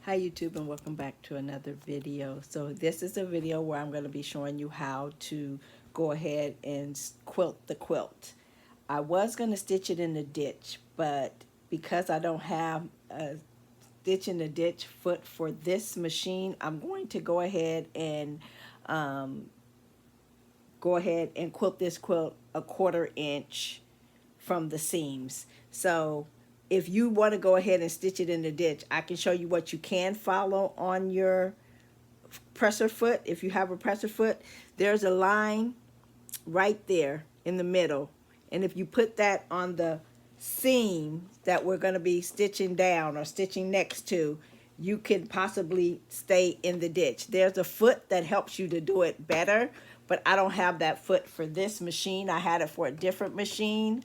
Hi YouTube, and welcome back to another video. So this is a video where I'm going to be showing you how to go ahead and quilt the quilt. I was going to stitch it in the ditch, but because I don't have a stitch in the ditch foot for this machine, I'm going to um, go ahead and quilt this quilt a 1/4 inch from the seams. So if you want to go ahead and stitch it in the ditch, I can show you what you can follow on your presser foot. If you have a presser foot, there's a line right there in the middle, and if you put that on the seam that we're going to be stitching down or stitching next to, you can possibly stay in the ditch. There's a foot that helps you to do it better, but I don't have that foot for this machine. I had it for a different machine,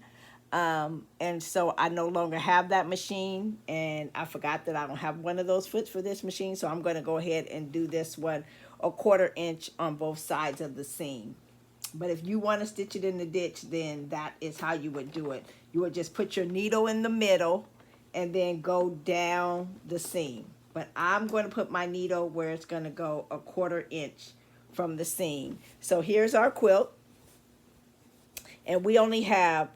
and so I no longer have that machine, and I forgot that I don't have one of those foots for this machine, so I'm going to go ahead and do this one a 1/4 inch on both sides of the seam. But if you want to stitch it in the ditch, then that is how you would do it. You would just put your needle in the middle and then go down the seam. But I'm going to put my needle where it's going to go a 1/4 inch from the seam. So here's our quilt, and we only have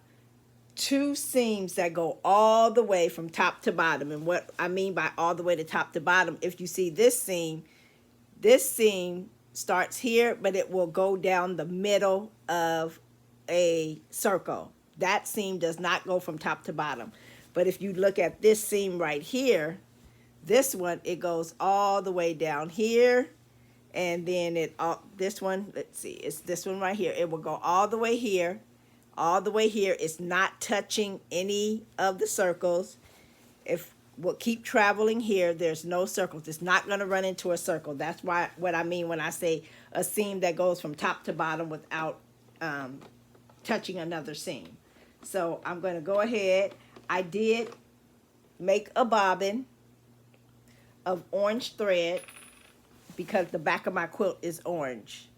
two seams that go all the way from top to bottom. And what I mean by all the way to top to bottom, if you see this seam starts here, but it will go down the middle of a circle. That seam does not go from top to bottom. But if you look at this seam right here, this one, it goes all the way down here, and then this one, let's see, it's this one right here. It will go all the way here, all the way here. It's not touching any of the circles. If we'll keep traveling here, there's no circles. It's not going to run into a circle. That's what I mean when I say a seam that goes from top to bottom without touching another seam. So I'm going to go ahead. I did make a bobbin of orange thread because the back of my quilt is orange.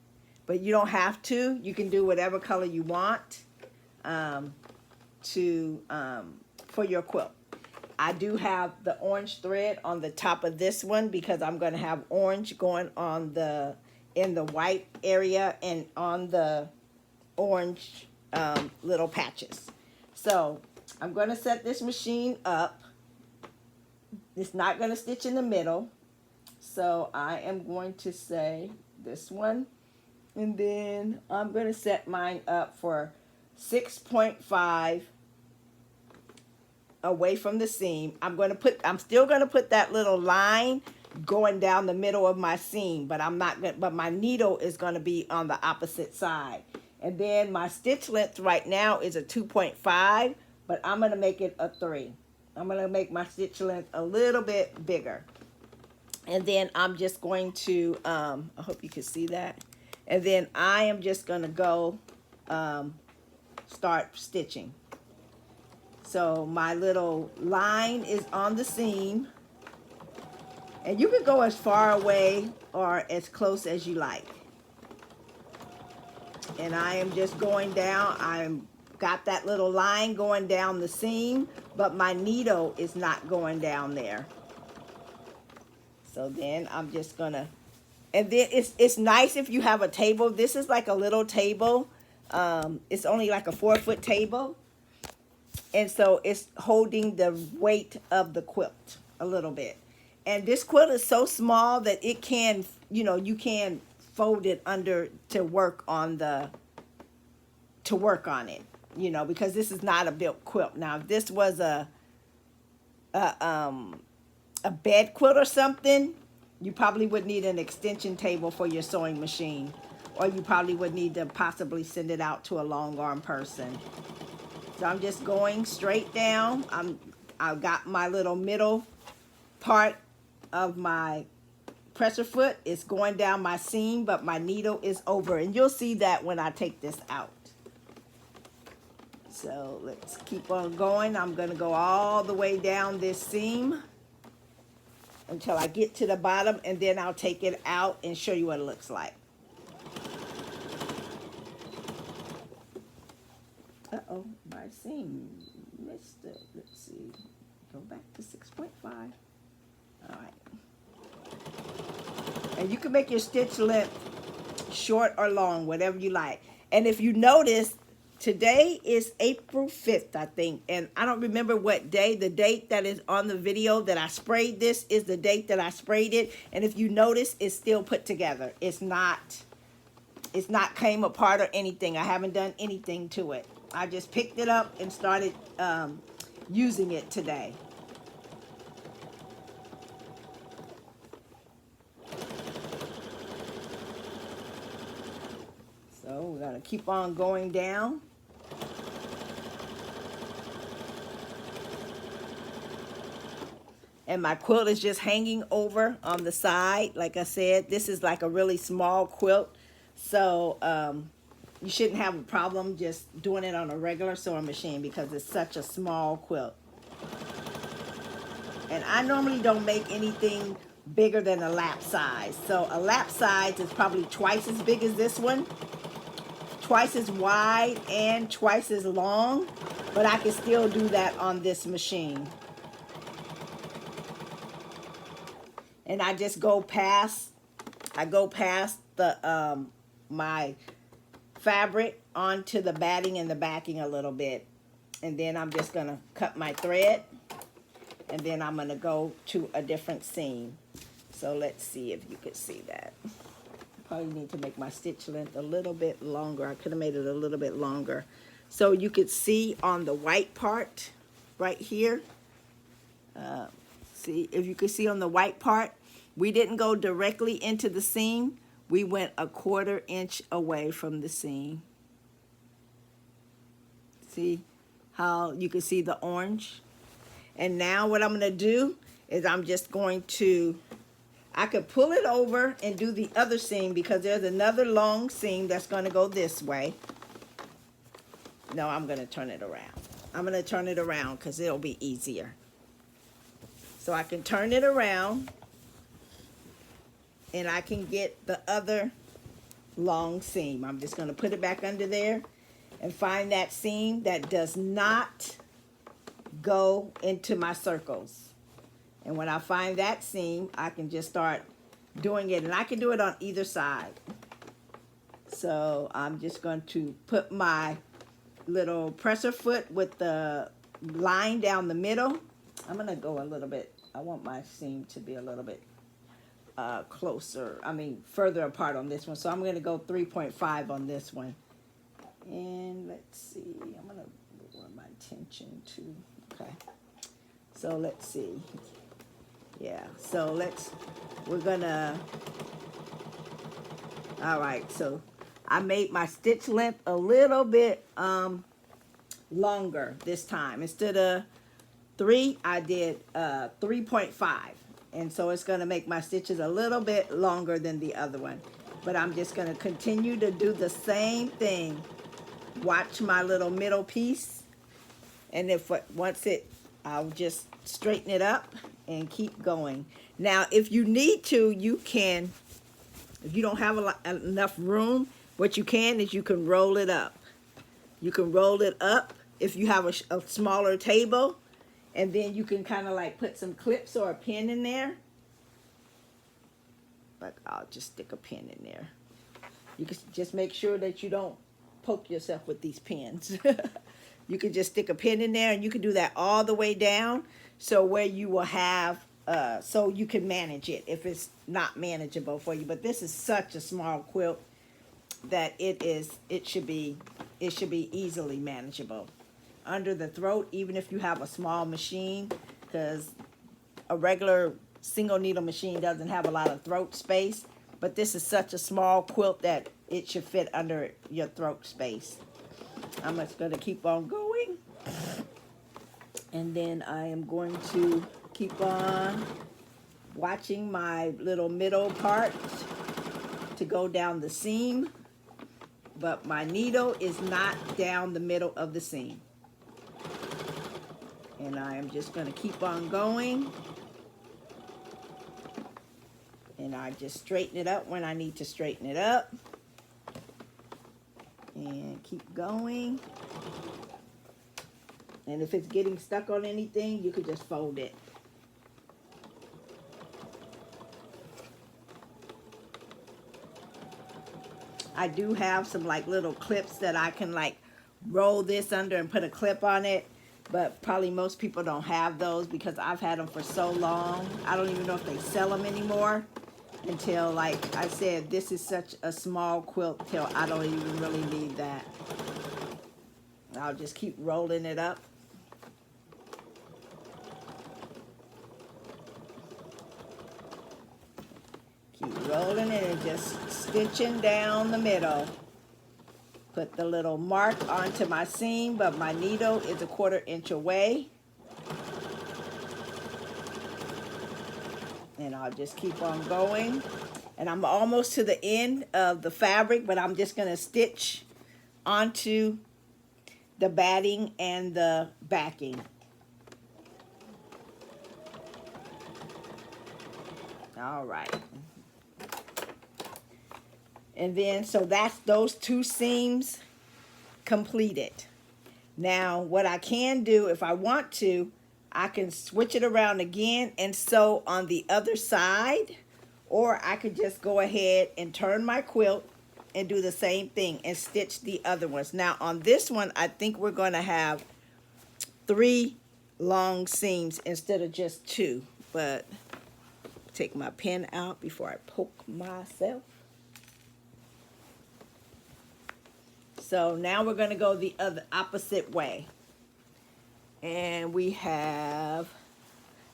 But you don't have to. You can do whatever color you want for your quilt. I do have the orange thread on the top of this one because I'm going to have orange going on in the white area and on the orange little patches. So I'm going to set this machine up. It's not going to stitch in the middle. So I am going to say this one, and then I'm going to set mine up for 6.5 away from the seam. I'm still going to put that little line going down the middle of my seam, but but my needle is going to be on the opposite side. And then my stitch length right now is a 2.5, but I'm going to make it a 3. I'm going to make my stitch length a little bit bigger. And then I'm just going to, I hope you can see that. And then I am just going to go start stitching. So my little line is on the seam. And you can go as far away or as close as you like. And I am just going down. I've got that little line going down the seam, but my needle is not going down there. So then I'm just gonna, and then it's nice if you have a table. This is like a little table. It's only like a 4-foot table. And so it's holding the weight of the quilt a little bit. And this quilt is so small that it can, you can fold it under to work on it, because this is not a built quilt. Now, if this was a bed quilt or something, you probably would need an extension table for your sewing machine, or you probably would need to possibly send it out to a long arm person. So I'm just going straight down. I've got my little middle part of my presser foot. It's going down my seam, but my needle is over, and you'll see that when I take this out. So let's keep on going. I'm going to go all the way down this seam until I get to the bottom, and then I'll take it out and show you what it looks like. Uh-oh, my seam missed it. Let's see. Go back to 6.5. All right. And you can make your stitch length short or long, whatever you like. And if you notice, today is April 5th, I think, and I don't remember what day. The date that is on the video that I sprayed this is the date that I sprayed it. And if you notice, it's still put together. It's not came apart or anything. I haven't done anything to it. I just picked it up and started using it today. So we're gonna keep on going down. And my quilt is just hanging over on the side. Like I said, this is like a really small quilt. So you shouldn't have a problem just doing it on a regular sewing machine because it's such a small quilt. And I normally don't make anything bigger than a lap size. So a lap size is probably twice as big as this one, twice as wide and twice as long, but I can still do that on this machine. And I just go past, the my fabric onto the batting and the backing a little bit. And then I'm just gonna cut my thread, and then I'm gonna go to a different seam. So let's see if you could see that. Probably need to make my stitch length a little bit longer. I could have made it a little bit longer. So you could see on the white part right here, see, if you could see on the white part, we didn't go directly into the seam. We went a 1/4 inch away from the seam. See how you can see the orange? And now what I'm gonna do is I'm just going to, I could pull it over and do the other seam because there's another long seam that's gonna go this way. No, I'm gonna turn it around. I'm gonna turn it around because it'll be easier. So I can turn it around and I can get the other long seam. I'm just gonna put it back under there and find that seam that does not go into my circles. And when I find that seam, I can just start doing it, and I can do it on either side. So I'm just going to put my little presser foot with the line down the middle. I'm gonna go a little bit, I want my seam to be a little bit further apart on this one. So I'm gonna go 3.5 on this one. And let's see, I'm gonna want my attention to, okay. So let's see. Yeah, so we're gonna, all right, so I made my stitch length a little bit longer this time. Instead of 3, I did 3.5. And so it's gonna make my stitches a little bit longer than the other one. But I'm just gonna continue to do the same thing. Watch my little middle piece. And I'll just straighten it up and keep going. Now, if you need to, you can, if you don't have enough room, what you can is you can roll it up. You can roll it up if you have a smaller table, and then you can kind of like put some clips or a pin in there. But I'll just stick a pin in there. You can just make sure that you don't poke yourself with these pins. You can just stick a pin in there, and you can do that all the way down, so where you will have, so you can manage it if it's not manageable for you. But this is such a small quilt that it should be easily manageable. Under the throat, even if you have a small machine, because a regular single needle machine doesn't have a lot of throat space, but this is such a small quilt that it should fit under your throat space. I'm just going to keep on going, and then I am going to keep on watching my little middle part to go down the seam, but my needle is not down the middle of the seam. And I am just going to keep on going, and I just straighten it up when I need to straighten it up. And keep going. And if it's getting stuck on anything, you could just fold it. I do have some like little clips that I can like roll this under and put a clip on it, but probably most people don't have those because I've had them for so long. I don't even know if they sell them anymore, until, like I said, this is such a small quilt till I don't even really need that. I'll just keep rolling it up. Keep rolling it and just stitching down the middle. Put the little mark onto my seam, but my needle is a 1/4 inch away. And I'll just keep on going. And I'm almost to the end of the fabric, but I'm just going to stitch onto the batting and the backing. All right. And then, so that's those 2 seams completed. Now, what I can do, if I want to, I can switch it around again and sew on the other side, or I could just go ahead and turn my quilt and do the same thing and stitch the other ones. Now, on this one, I think we're going to have 3 long seams instead of just 2, but take my pen out before I poke myself. So now we're going to go the other opposite way. And we have,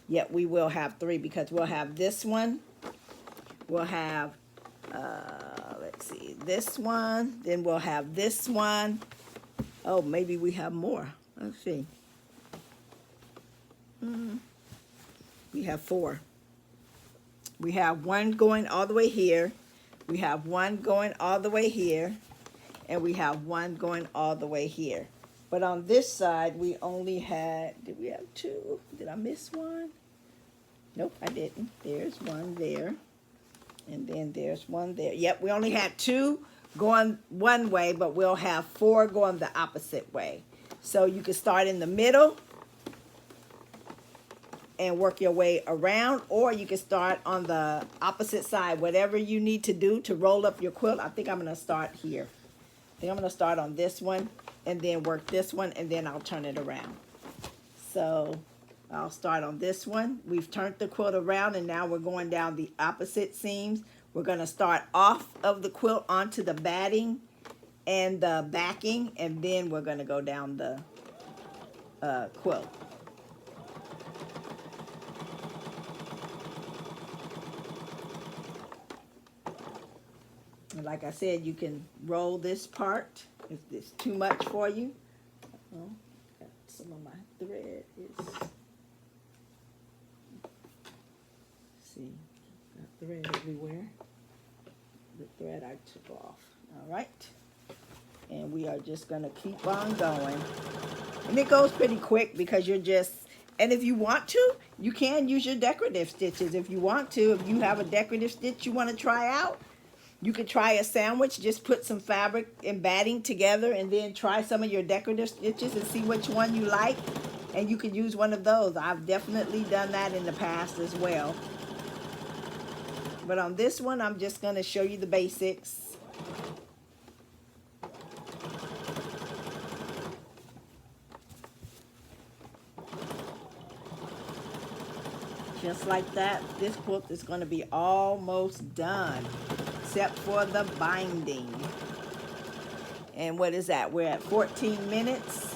yep, we will have 3 because we'll have this one. We'll have, let's see, this one. Then we'll have this one. Oh, maybe we have more. Let's see. We have 4. We have one going all the way here. We have one going all the way here. And we have one going all the way here. But on this side, we only had, did we have 2? Did I miss one? Nope, I didn't. There's one there. And then there's one there. Yep, we only had 2 going one way, but we'll have 4 going the opposite way. So you can start in the middle and work your way around, or you can start on the opposite side. Whatever you need to do to roll up your quilt. I think I'm going to start here. I think I'm going to start on this one and then work this one, and then I'll turn it around. So I'll start on this one. We've turned the quilt around, and now we're going down the opposite seams. We're going to start off of the quilt onto the batting and the backing, and then we're going to go down the quilt. And like I said, you can roll this part if it's too much for you. Oh, got some of my thread is, see, got thread everywhere. The thread I took off. All right. And we are just going to keep on going. And it goes pretty quick because you're just, and if you want to, you can use your decorative stitches if you want to. If you have a decorative stitch you want to try out, you could try a sandwich. Just put some fabric and batting together and then try some of your decorative stitches and see which one you like. And you could use one of those. I've definitely done that in the past as well. But on this one, I'm just going to show you the basics. Just like that, this quilt is going to be almost done, except for the binding. And what is that? We're at 14 minutes.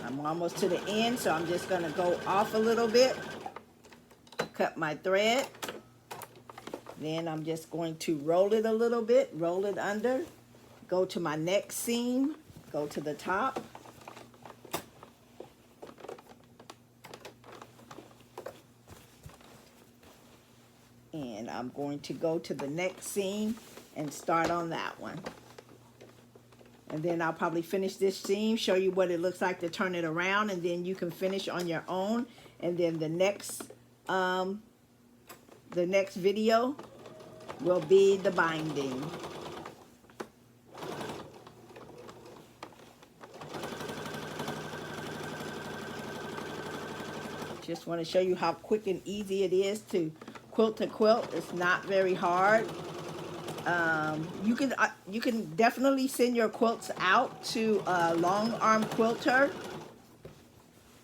I'm almost to the end, so I'm just going to go off a little bit, cut my thread. Then I'm just going to roll it a little bit, roll it under, go to my next seam, go to the top. And I'm going to go to the next seam and start on that one. And then I'll probably finish this seam, show you what it looks like to turn it around, and then you can finish on your own. And then the next video will be the binding. just want to show you how quick and easy it is to quilt a quilt. It's not very hard. You can definitely send your quilts out to a long arm quilter.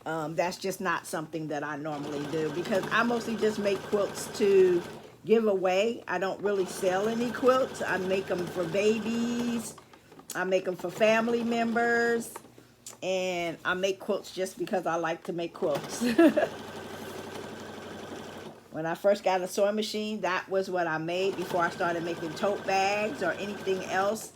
That's just not something that I normally do because I mostly just make quilts to give away. I don't really sell any quilts. I make them for babies. I make them for family members. And I make quilts just because I like to make quilts. When I first got a sewing machine, that was what I made before I started making tote bags or anything else.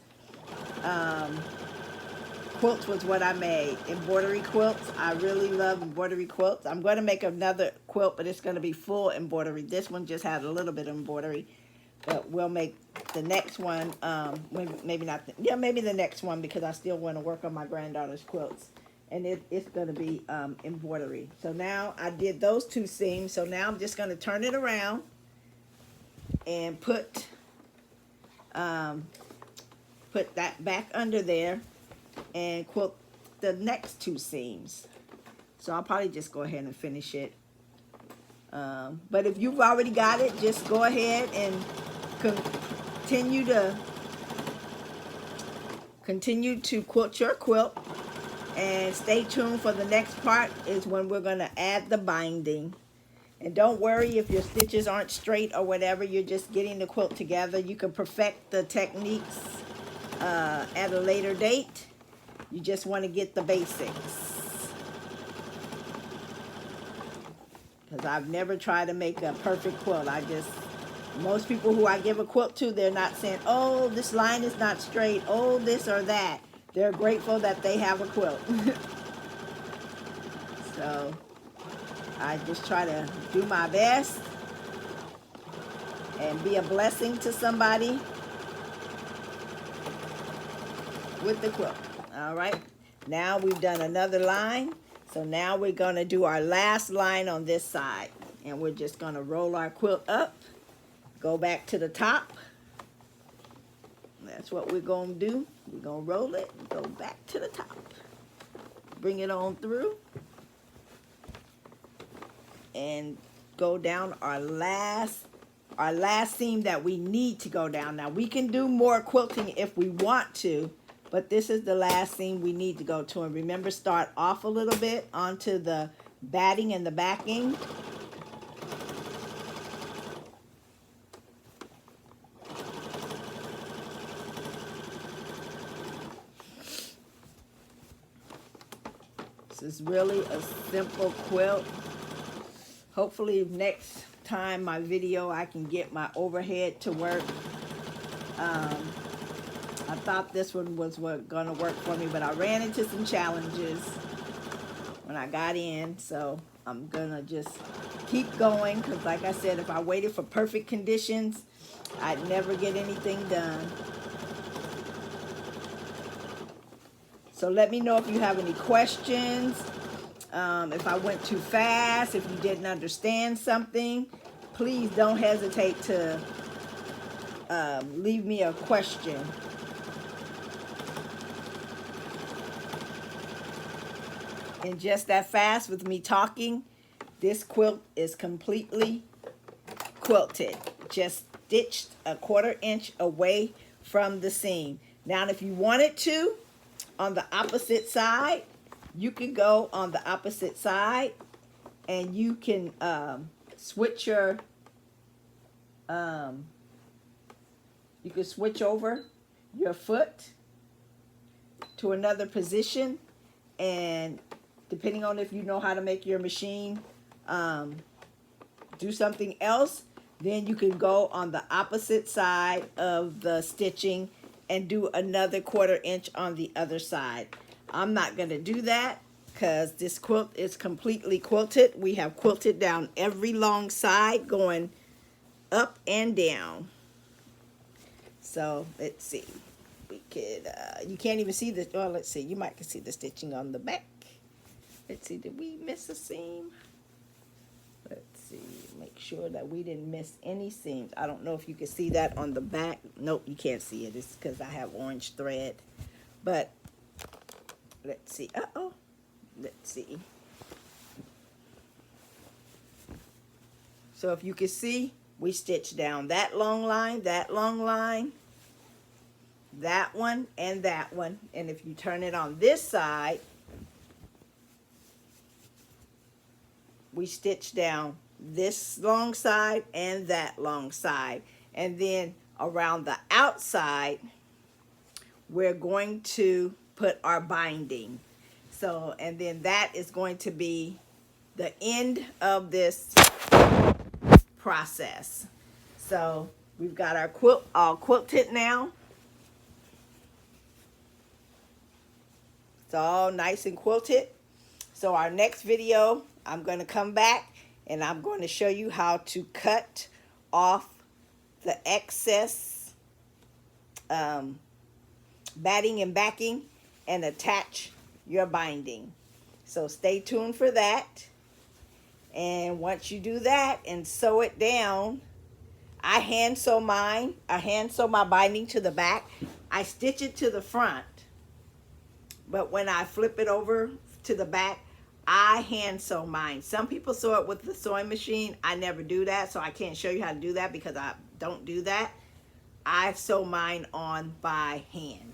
Quilts was what I made. Embroidery quilts. I really love embroidery quilts. I'm going to make another quilt, but it's going to be full embroidery. This one just had a little bit of embroidery. But we'll make the next one, maybe not, maybe the next one because I still want to work on my granddaughter's quilts. And it's going to be embroidery. So now I did those two seams. So now I'm just going to turn it around and put that back under there and quilt the next two seams. So I'll probably just go ahead and finish it. But if you've already got it, just go ahead and continue to quilt your quilt. And stay tuned for the next part is when we're going to add the binding. And don't worry if your stitches aren't straight or whatever. You're just getting the quilt together. You can perfect the techniques at a later date. You just want to get the basics. Because I've never tried to make a perfect quilt. Most people who I give a quilt to, they're not saying, oh, this line is not straight. Oh, this or that. They're grateful that they have a quilt. So I just try to do my best and be a blessing to somebody with the quilt. All right. Now we've done another line. So now we're going to do our last line on this side. And we're just going to roll our quilt up. Go back to the top. That's what we're going to do. We're going to roll it and go back to the top. Bring it on through. And go down our last seam that we need to go down. Now we can do more quilting if we want to, but this is the last seam we need to go to. And remember, start off a little bit onto the batting and the backing. This is really a simple quilt. Hopefully next time my video I can get my overhead to work. I thought this one was gonna work for me, but I ran into some challenges when I got in, so I'm gonna just keep going because like I said, if I waited for perfect conditions, I'd never get anything done. So let me know if you have any questions. If I went too fast, if you didn't understand something, please don't hesitate to leave me a question. And just that fast with me talking, this quilt is completely quilted. Just stitched a 1/4 inch away from the seam. Now, if you wanted to, on the opposite side, you can go on the opposite side and you can switch your you can switch over your foot to another position, and depending on if you know how to make your machine do something else, then you can go on the opposite side of the stitching and do another 1/4 inch on the other side. I'm not going to do that because this quilt is completely quilted. We have quilted down every long side going up and down. So let's see. We could, you can't even see the, well, let's see. You might can see the stitching on the back. Let's see, did we miss a seam? Let's see, make sure that we didn't miss any seams. I don't know if you can see that on the back. Nope, you can't see it. It's because I have orange thread. But let's see. Uh-oh. Let's see. So if you can see, we stitch down that long line, that long line, that one, and that one. And if you turn it on this side, we stitch down this long side and that long side. And then around the outside, we're going to put our binding. So, and then that is going to be the end of this process. So we've got our quilt all quilted now. It's all nice and quilted. So our next video, I'm going to come back and I'm going to show you how to cut off the excess batting and backing and attach your binding. So stay tuned for that. And once you do that and sew it down, I hand sew mine. I hand sew my binding to the back. I stitch it to the front. But when I flip it over to the back, I hand sew mine. Some people sew it with the sewing machine. I never do that, so I can't show you how to do that because I don't do that. I sew mine on by hand.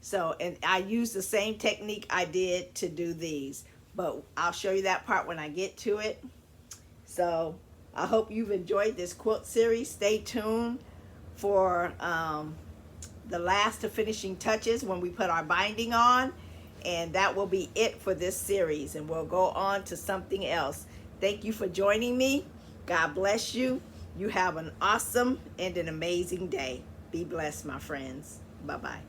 So, and I use the same technique I did to do these, but I'll show you that part when I get to it. So I hope you've enjoyed this quilt series. Stay tuned for the last of finishing touches when we put our binding on, and that will be it for this series, and we'll go on to something else. Thank you for joining me. God bless you. You have an awesome and an amazing day. Be blessed, my friends. Bye-bye.